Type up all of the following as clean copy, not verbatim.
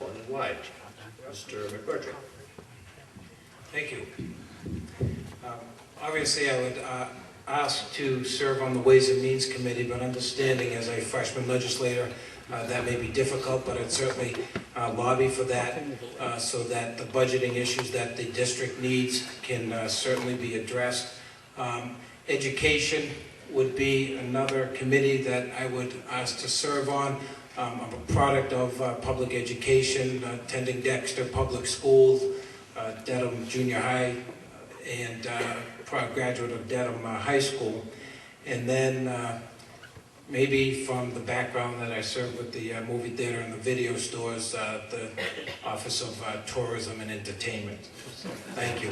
and why? Mr. McMurtry. Thank you. Obviously, I would ask to serve on the Ways and Means Committee, but understanding as a freshman legislator that may be difficult, but I'd certainly lobby for that so that the budgeting issues that the district needs can certainly be addressed. Education would be another committee that I would ask to serve on. I'm a product of public education, attending Dexter Public Schools, Dedham Junior High, and graduate of Dedham High School. And then maybe from the background that I served with the movie theater and the video stores, the Office of Tourism and Entertainment. Thank you.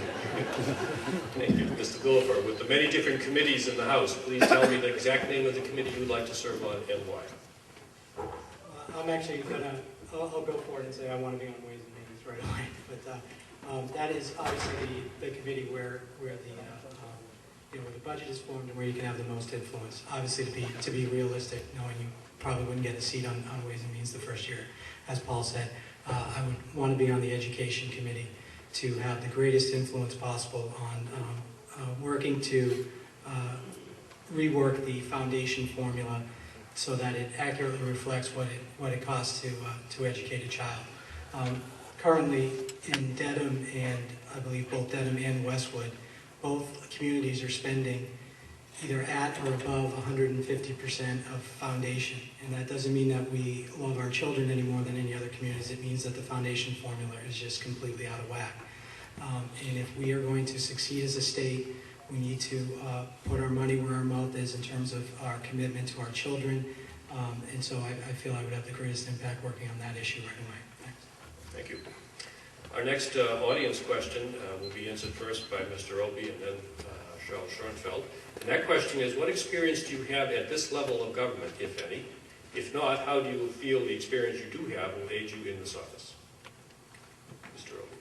Thank you. Mr. Gulliver, with the many different committees in the House, please tell me the exact name of the committee you would like to serve on and why. I'm actually gonna, I'll go for it and say I want to be on Ways and Means right away. But that is obviously the committee where the budget is formed and where you can have the most influence. Obviously, to be realistic, knowing you probably wouldn't get a seat on Ways and Means the first year, as Paul said, I would want to be on the Education Committee to have the greatest influence possible on working to rework the foundation formula so that it accurately reflects what it costs to educate a child. Currently in Dedham and I believe both Dedham and Westwood, both communities are spending either at or above 150% of foundation. And that doesn't mean that we love our children any more than any other communities. It means that the foundation formula is just completely out of whack. And if we are going to succeed as a state, we need to put our money where our mouth is in terms of our commitment to our children. And so I feel I would have the greatest impact working on that issue right away. Thanks. Thank you. Our next audience question will be answered first by Mr. Opie and then Charles Schoenfeld. And that question is, what experience do you have at this level of government, if any? If not, how do you feel the experience you do have will aid you in this office? Mr. Opie.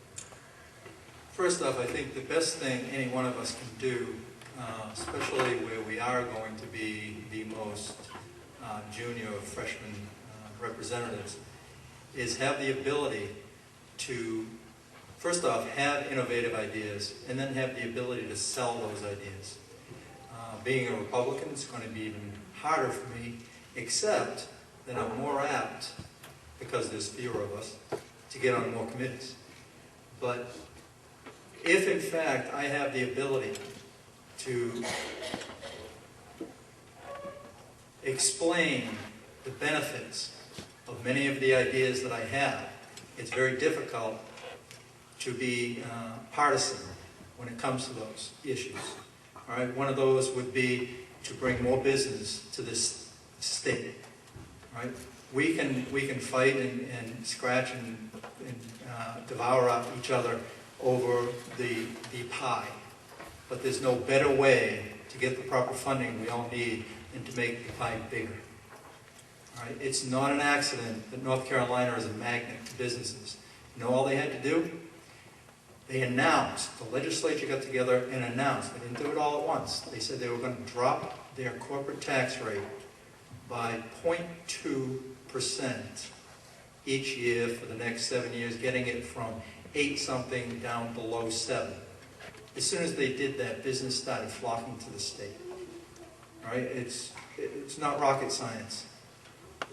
First off, I think the best thing any one of us can do, especially where we are going to be the most junior freshman representatives, is have the ability to, first off, have innovative ideas, and then have the ability to sell those ideas. Being a Republican, it's going to be even harder for me, except that I'm more apt, because there's fewer of us, to get on more committees. But if, in fact, I have the ability to explain the benefits of many of the ideas that I have, it's very difficult to be partisan when it comes to those issues. All right, one of those would be to bring more business to this state. All right, we can fight and scratch and devour each other over the pie, but there's no better way to get the proper funding we all need than to make the pie bigger. All right? It's not an accident that North Carolina is a magnet to businesses. You know all they had to do? They announced, the legislature got together and announced, they didn't do it all at once, they said they were going to drop their corporate tax rate by 0.2% each year for the next 7 years, getting it from 8-something down below 7. As soon as they did that, business started flocking to the state. All right? It's not rocket science.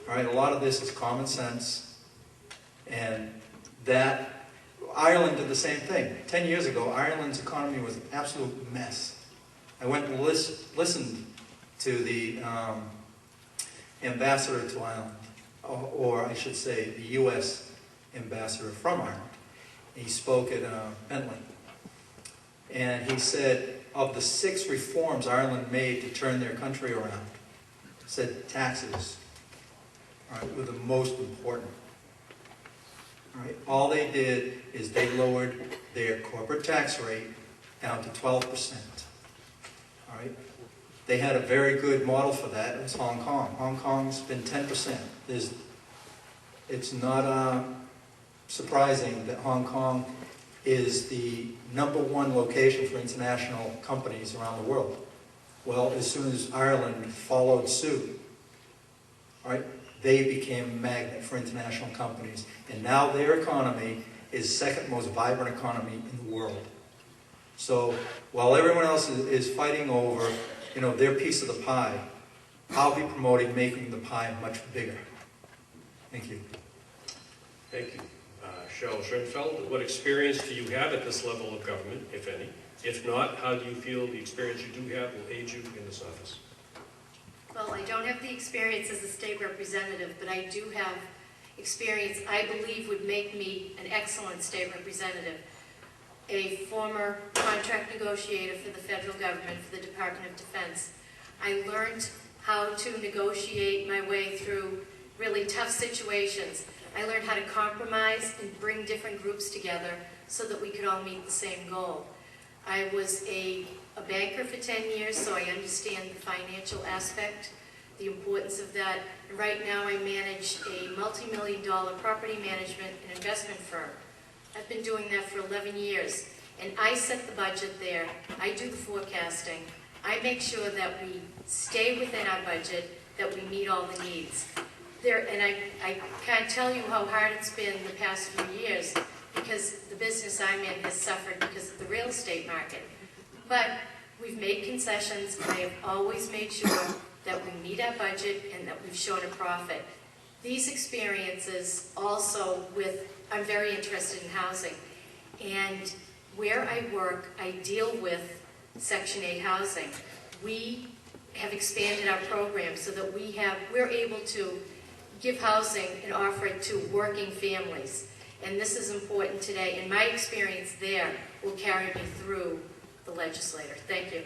All right? A lot of this is common sense, and that Ireland did the same thing. 10 years ago, Ireland's economy was an absolute mess. I went and listened to the ambassador to Ireland, or I should say the U.S. ambassador from Ireland. He spoke at Bentley. And he said, of the 6 reforms Ireland made to turn their country around, said taxes were the most important. All they did is they lowered their corporate tax rate down to 12%. All right? They had a very good model for that. It was Hong Kong. Hong Kong's been 10%. It's not surprising that Hong Kong is the #1 location for international companies around the world. Well, as soon as Ireland followed suit, all right, they became a magnet for international companies. And now their economy is second most vibrant economy in the world. So while everyone else is fighting over, their piece of the pie, I'll be promoting making the pie much bigger. Thank you. Thank you. Cheryl Schoenfeld, what experience do you have at this level of government, if any? If not, how do you feel the experience you do have will aid you in this office? Well, I don't have the experience as a state representative, but I do have experience I believe would make me an excellent state representative. A former contract negotiator for the federal government, for the Department of Defense. I learned how to negotiate my way through really tough situations. I learned how to compromise and bring different groups together so that we could all meet the same goal. I was a banker for 10 years, so I understand the financial aspect, the importance of that. And right now I manage a multi-million-dollar property management and investment firm. I've been doing that for 11 years, and I set the budget there. I do the forecasting. I make sure that we stay within our budget, that we meet all the needs. And I can't tell you how hard it's been the past few years because the business I'm in has suffered because of the real estate market. But we've made concessions, and I have always made sure that we meet our budget and that we've shown a profit. These experiences also I'm very interested in housing. And where I work, I deal with Section 8 housing. We have expanded our program so that we're able to give housing and offer it to working families. And this is important today, and my experience there will carry me through the legislature. Thank you.